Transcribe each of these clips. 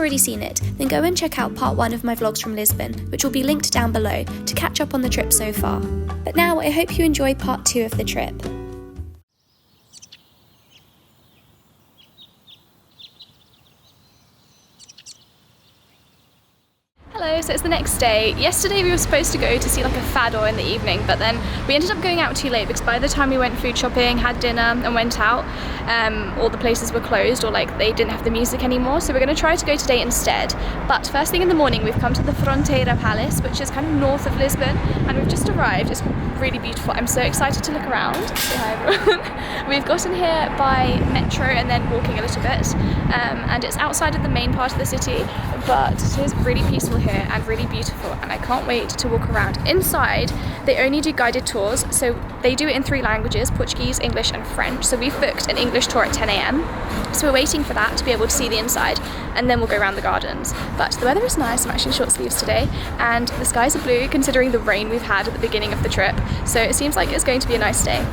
already seen it, then go and check out part 1 of my vlogs from Lisbon, which will be linked down below to catch up on the trip so far. But now I hope you enjoy part 2 of the trip. Hello, so it's the next day. Yesterday we were supposed to go to see like a Fado in the evening, but then we ended up going out too late because by the time we went food shopping, had dinner and went out, all the places were closed or like they didn't have the music anymore, so we're going to try to go today instead. But first thing in the morning we've come to the Fronteira Palace, which is kind of north of Lisbon, and we've just arrived. It's really beautiful. I'm so excited to look around. Say hi everyone. We've gotten here by metro and then walking a little bit, and it's outside of the main part of the city, but it is really peaceful here and really beautiful, and I can't wait to walk around. Inside they only do guided tours, so they do it in 3 languages: Portuguese, English and French. So we've booked an English tour at 10 AM, so we're waiting for that to be able to see the inside, and then we'll go around the gardens. But the weather is nice. I'm actually in short sleeves today, and the skies are blue considering the rain we've had at the beginning of the trip, so it seems like it's going to be a nice day.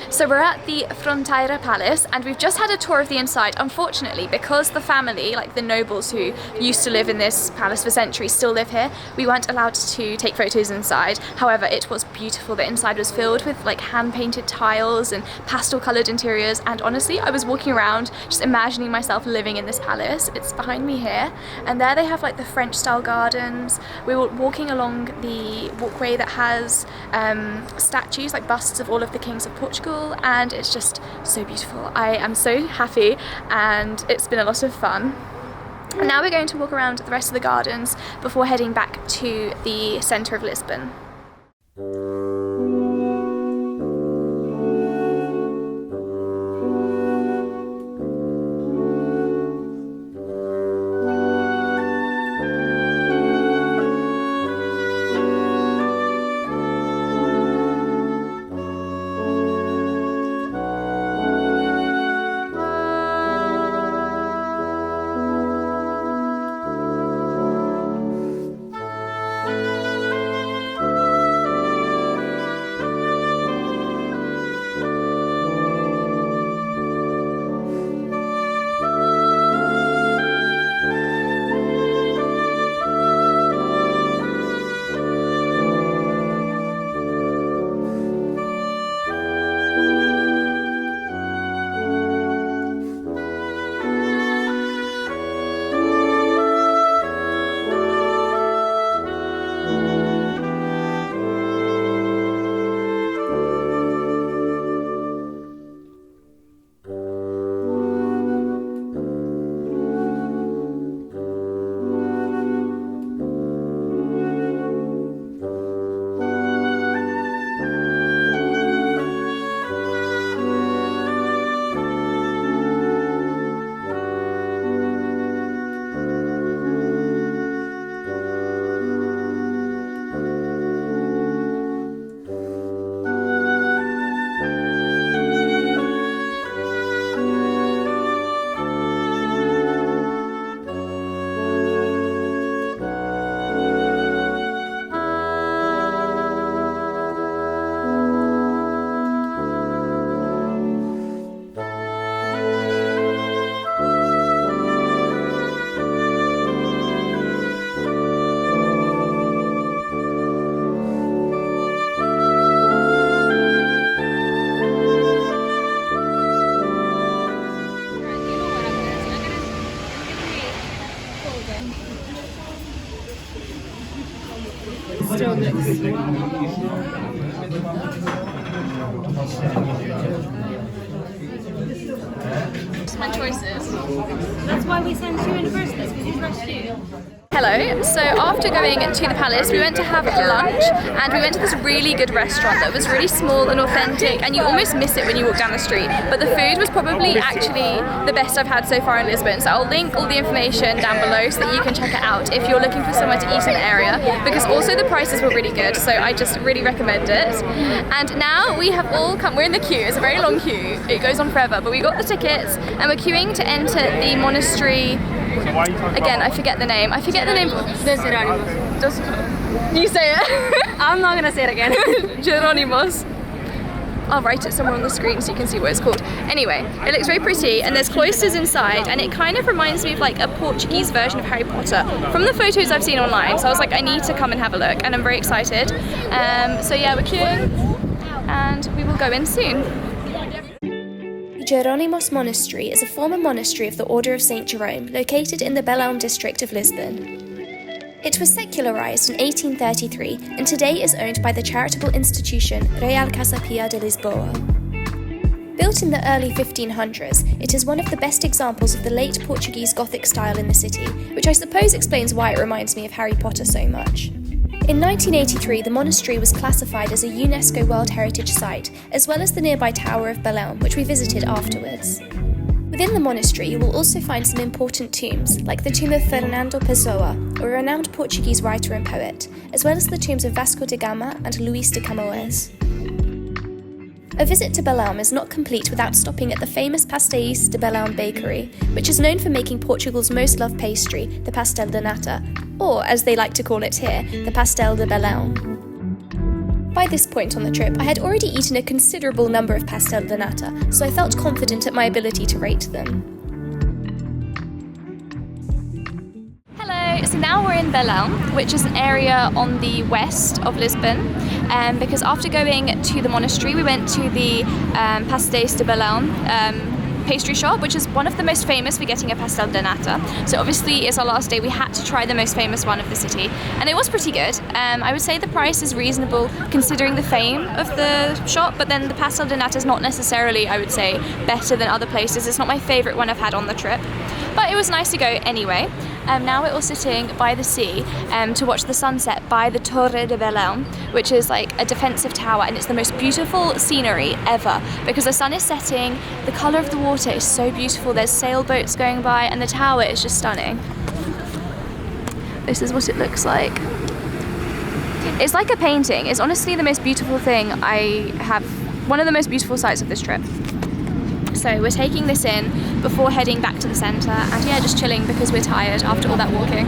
So we're at the Fronteira Palace and we've just had a tour of the inside. Unfortunately, because the family, like the nobles who used to live in this palace for centuries, still live here, we weren't allowed to take photos inside. However, it was beautiful. The inside was filled with like hand-painted tiles and pastel-coloured interiors, and honestly, I was walking around just imagining myself living in this palace. It's behind me here, and there they have like the French-style gardens. We were walking along the walkway that has statues, like busts of all of the kings of Portugal, and it's just so beautiful. I am so happy and it's been a lot of fun. And now we're going to walk around the rest of the gardens before heading back to the centre of Lisbon. Still mixed. My choices. That's why we sent you in the first place, because you trust you. Hello, so after going to the palace we went to have lunch, and we went to this really good restaurant that was really small and authentic, and you almost miss it when you walk down the street, but the food was probably actually the best I've had so far in Lisbon. So I'll link all the information down below so that you can check it out if you're looking for somewhere to eat in the area, because also the prices were really good, so I just really recommend it. And now we have all come, we're in the queue, it's a very long queue, it goes on forever, but we got the tickets and we're queuing to enter the monastery. Again, I forget the name. The Jerónimos. You say it. I'm not gonna say it again. Jerónimos. I'll write it somewhere on the screen so you can see what it's called. Anyway, it looks very pretty and there's cloisters inside, and it kind of reminds me of like a Portuguese version of Harry Potter from the photos I've seen online. So I was like, I need to come and have a look, and I'm very excited. So yeah, we're queuing and we will go in soon. Jerónimos Monastery is a former monastery of the Order of St. Jerome, located in the Belém district of Lisbon. It was secularized in 1833 and today is owned by the charitable institution Real Casa Pia de Lisboa. Built in the early 1500s, it is one of the best examples of the late Portuguese Gothic style in the city, which I suppose explains why it reminds me of Harry Potter so much. In 1983, the monastery was classified as a UNESCO World Heritage Site, as well as the nearby Tower of Belém, which we visited afterwards. Within the monastery, you will also find some important tombs, like the tomb of Fernando Pessoa, a renowned Portuguese writer and poet, as well as the tombs of Vasco da Gama and Luís de Camões. A visit to Belém is not complete without stopping at the famous Pastéis de Belém bakery, which is known for making Portugal's most loved pastry, the pastel de nata, or, as they like to call it here, the pastel de Belém. By this point on the trip, I had already eaten a considerable number of pastel de nata, so I felt confident at my ability to rate them. Hello, so now we're in Belém, which is an area on the west of Lisbon, because after going to the monastery, we went to the Pastéis de Belém pastry shop, which is one of the most famous for getting a pastel de nata. So obviously it's our last day, we had to try the most famous one of the city, and it was pretty good. I would say the price is reasonable considering the fame of the shop, but then the pastel de nata is not necessarily, I would say, better than other places. It's not my favourite one I've had on the trip, but it was nice to go anyway. Now we're all sitting by the sea to watch the sunset by the Torre de Belém, which is like a defensive tower, and it's the most beautiful scenery ever because the sun is setting, the colour of the water is so beautiful, there's sailboats going by, and the tower is just stunning. This is what it looks like. It's like a painting. It's honestly the most beautiful thing I have, one of the most beautiful sights of this trip. So we're taking this in before heading back to the centre, and yeah, just chilling because we're tired after all that walking.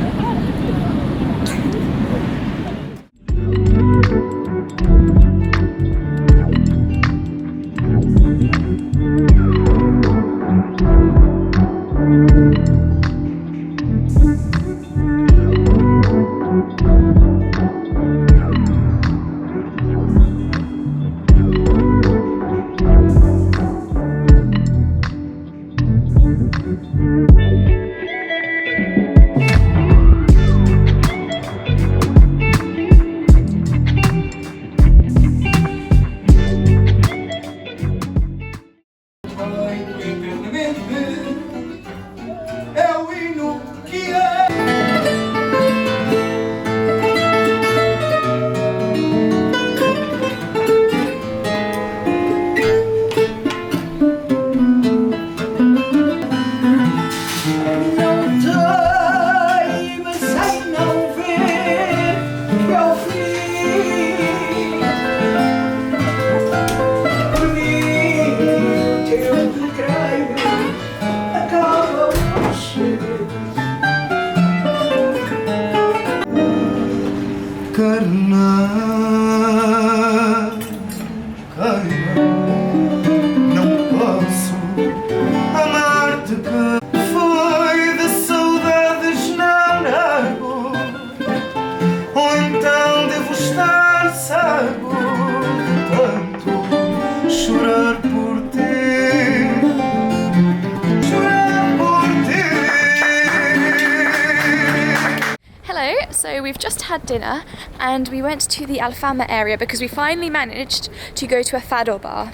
So we've just had dinner and we went to the Alfama area because we finally managed to go to a Fado bar,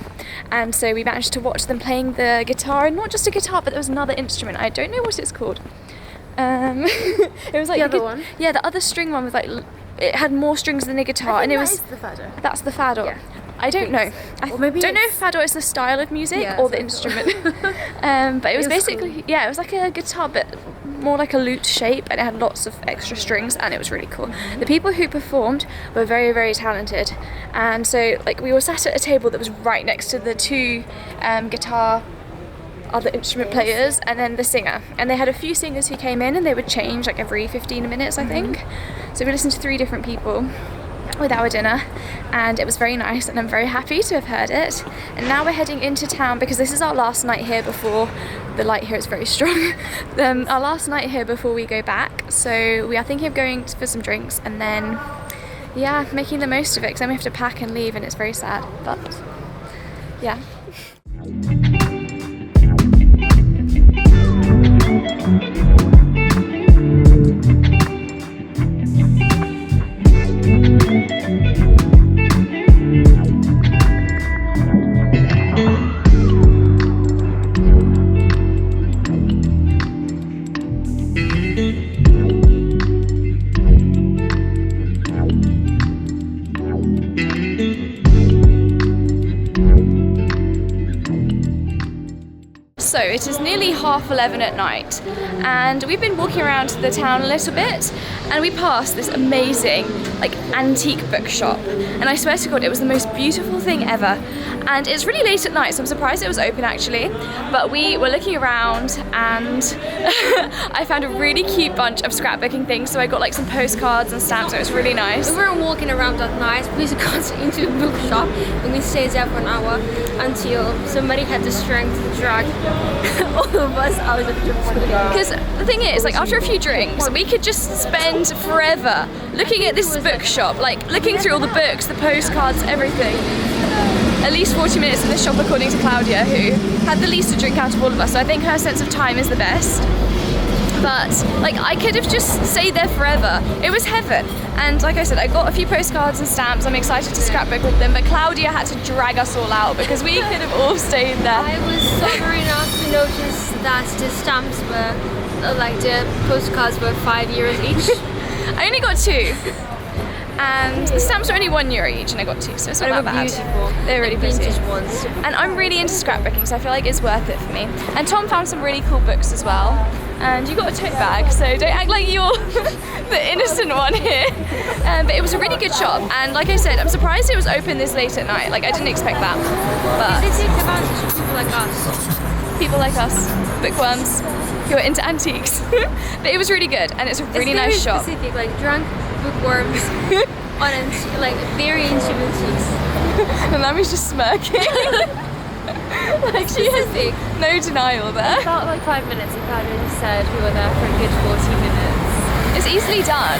and so we managed to watch them playing the guitar, and not just a guitar but there was another instrument, I don't know what it's called. It was like the other one? Yeah, the other string one was like, it had more strings than a guitar, and it was the Fado. That's the Fado. Yeah. I don't know. Or maybe don't know if Fado is the style of music or the instrument. But it was basically cool. Yeah, it was like a guitar but more like a lute shape, and it had lots of extra strings, and it was really cool. The people who performed were very, very talented, and so like we were sat at a table that was right next to the two guitar other instrument players and then the singer, and they had a few singers who came in and they would change like every 15 minutes I think. So we listened to 3 different people, with our dinner, and it was very nice, and I'm very happy to have heard it. And now we're heading into town because this is our last night here before the light here is very strong. Our last night here before we go back, so we are thinking of going for some drinks and then yeah, making the most of it, because then we have to pack and leave and it's very sad, but yeah. So it is nearly 11:30 at night, and we've been walking around the town a little bit, and we passed this amazing like antique bookshop, and I swear to God it was the most beautiful thing ever. And it's really late at night, so I'm surprised it was open actually, but we were looking around and I found a really cute bunch of scrapbooking things, so I got like some postcards and stamps. It was really nice. We were walking around that night, we got into the bookshop and we stayed there for an hour until somebody had the strength to drag all of us out of the bookshop. Because the thing is, like after a few drinks, we could just spend forever looking at this bookshop, like looking through all the books, the postcards, everything. At least 40 minutes in the shop according to Claudia, who had the least to drink out of all of us, so I think her sense of time is the best. But like I could have just stayed there forever. It was heaven. And like I said, I got a few postcards and stamps. I'm excited to scrapbook with them, but Claudia had to drag us all out because we could have all stayed there. I was sorry not to notice that the stamps were, like the postcards were 5 euros each. I only got 2. And the stamps were only €1 each, and I got 2, so it's not that bad. Beautiful. They're really pretty. Vintage ones. And I'm really into scrapbooking, so I feel like it's worth it for me. And Tom found some really cool books as well. And you got a tote bag, so don't act like you're the innocent one here. But it was a really good shop, and like I said, I'm surprised it was open this late at night. Like I didn't expect that. But They take advantage of people like us. people like us, bookworms, who are into antiques. But it was really good, and it's a really nice shop. Specific, like drunk bookworms on like very into antiques. And Nami's just smirking. Like she has no denial there. It felt like 5 minutes and Claudia just said we were there for a good 40 minutes. It's easily done.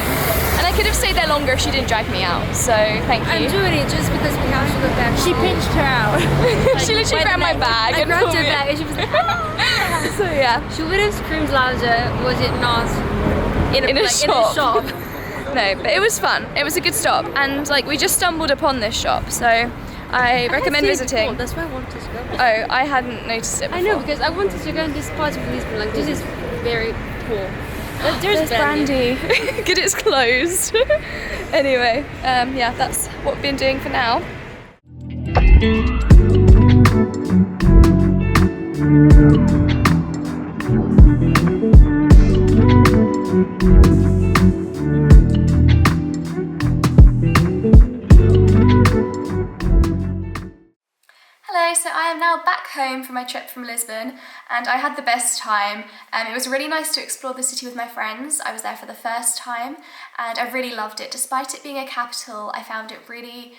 And I could have stayed there longer if she didn't drag me out, so thank you. I'm doing it just because we have to go back. She pinched her out. She literally grabbed my bag I and grabbed pulled her me bag and she was like, ah! So yeah. She would have screamed louder was it not In a shop. In a shop. No, but it was fun. It was a good stop, and like we just stumbled upon this shop, so I recommend visiting. That's why I wanted to go. Oh, I hadn't noticed it before. I know, because I wanted to go in this part of Lisbon. Like this is very poor. There's brandy. Good, it's closed. Anyway, yeah, that's what we've been doing for now. Hello, so I am now back home from my trip from Lisbon, and I had the best time. It was really nice to explore the city with my friends. I was there for the first time and I really loved it. Despite it being a capital, I found it really,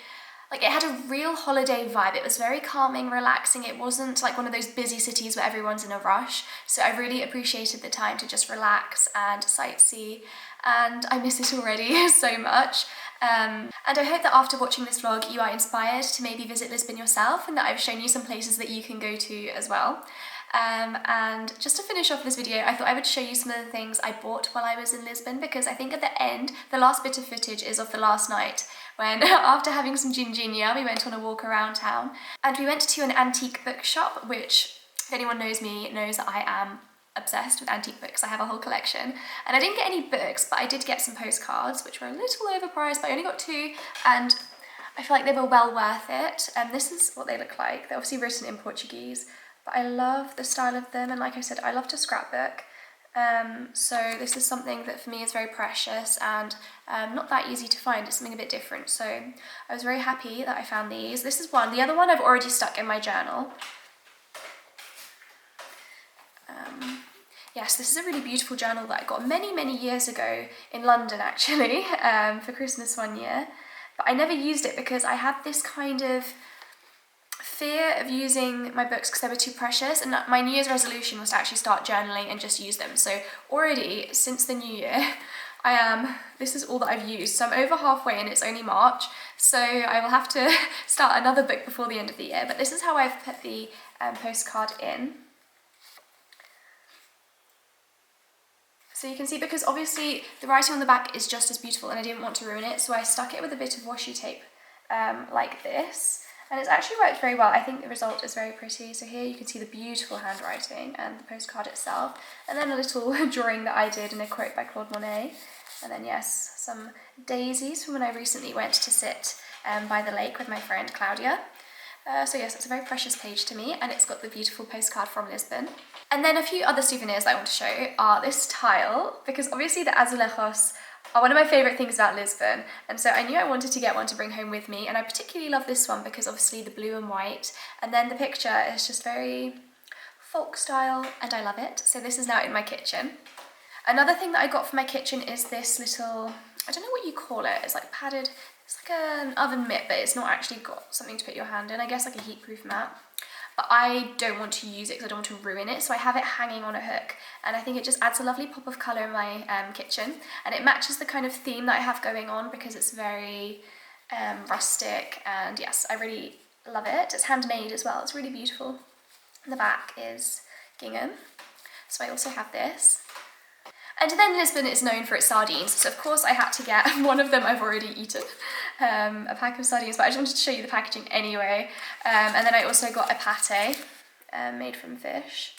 like, it had a real holiday vibe. It was very calming, relaxing. It wasn't like one of those busy cities where everyone's in a rush. So I really appreciated the time to just relax and sightsee, and I miss it already so much. And I hope that after watching this vlog you are inspired to maybe visit Lisbon yourself, and that I've shown you some places that you can go to as well. And just to finish off this video, I thought I would show you some of the things I bought while I was in Lisbon, because I think at the end, the last bit of footage is of the last night, when after having some ginginha, we went on a walk around town, and we went to an antique bookshop, which, if anyone knows me, knows that I am obsessed with antique books. I have a whole collection, and I didn't get any books, but I did get some postcards, which were a little overpriced, but I only got 2, and I feel like they were well worth it. And this is what they look like. They're obviously written in Portuguese, but I love the style of them, and like I said, I love to scrapbook. So this is something that for me is very precious and not that easy to find. It's something a bit different, so I was very happy that I found these. This is one. The other one I've already stuck in my journal. Yes, this is a really beautiful journal that I got many years ago in London, actually, for Christmas one year. but I never used it because I had this kind of fear of using my books because they were too precious, and my New Year's resolution was to actually start journaling and just use them. So already since the new year, this is all that I've used. So I'm over halfway and it's only March, so I will have to start another book before the end of the year. But this is how I've put the postcard in. So you can see, because obviously the writing on the back is just as beautiful and I didn't want to ruin it, so I stuck it with a bit of washi tape like this. And it's actually worked very well. I think the result is very pretty. So here you can see the beautiful handwriting and the postcard itself. And then a little drawing that I did and a quote by Claude Monet. And then yes, some daisies from when I recently went to sit by the lake with my friend Claudia. So yes, it's a very precious page to me, and it's got the beautiful postcard from Lisbon. And then a few other souvenirs that I want to show are this tile, because obviously the azulejos are one of my favourite things about Lisbon, and so I knew I wanted to get one to bring home with me, and I particularly love this one because obviously the blue and white, and then the picture is just very folk style, and I love it. So this is now in my kitchen. Another thing that I got for my kitchen is this little, I don't know what you call it, it's like padded, it's like an oven mitt, but it's not actually got something to put your hand in, I guess like a heat-proof mat. But I don't want to use it because I don't want to ruin it, so I have it hanging on a hook, and I think it just adds a lovely pop of colour in my kitchen, and it matches the kind of theme that I have going on because it's very rustic, and yes, I really love it. It's handmade as well, it's really beautiful. And the back is gingham, so I also have this. And then Lisbon is known for its sardines, so of course I had to get one of them I've already eaten, a pack of sardines, but I just wanted to show you the packaging anyway. And then I also got a pate made from fish,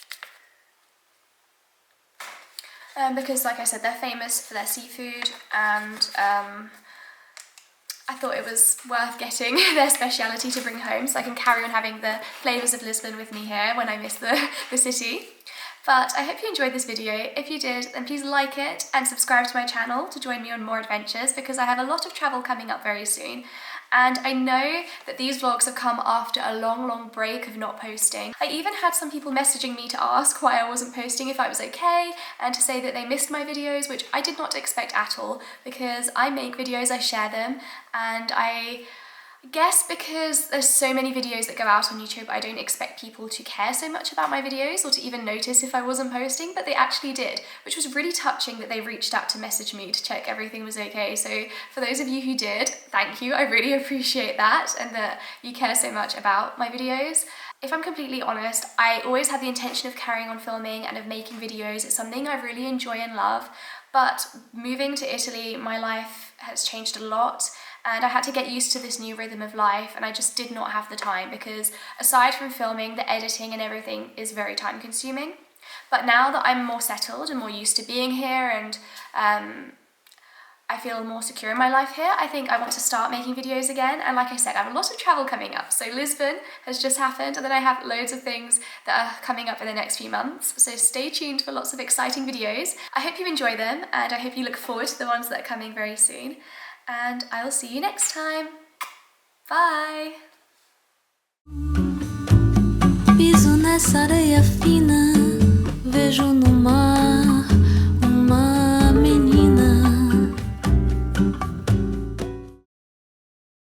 because like I said, they're famous for their seafood, and I thought it was worth getting their speciality to bring home so I can carry on having the flavours of Lisbon with me here when I miss the city. But I hope you enjoyed this video. If you did, then please like it and subscribe to my channel to join me on more adventures, because I have a lot of travel coming up very soon. And I know that these vlogs have come after a long break of not posting. I even had some people messaging me to ask why I wasn't posting, if I was okay, and to say that they missed my videos, which I did not expect at all, because I make videos, I share them, and I guess because there's so many videos that go out on YouTube, I don't expect people to care so much about my videos or to even notice if I wasn't posting, but they actually did, which was really touching that they reached out to message me to check everything was okay. So for those of you who did, thank you, I really appreciate that, and that you care so much about my videos. If I'm completely honest, I always had the intention of carrying on filming and of making videos. It's something I really enjoy and love, but moving to Italy, my life has changed a lot, and I had to get used to this new rhythm of life, and I just did not have the time, because aside from filming, the editing and everything is very time consuming. But now that I'm more settled and more used to being here, and I feel more secure in my life here, I think I want to start making videos again. And like I said, I have a lot of travel coming up. So Lisbon has just happened, and then I have loads of things that are coming up in the next few months. So stay tuned for lots of exciting videos. I hope you enjoy them, and I hope you look forward to the ones that are coming very soon. And I will see you next time. Bye! Piso nessa areia fina, vejo no mar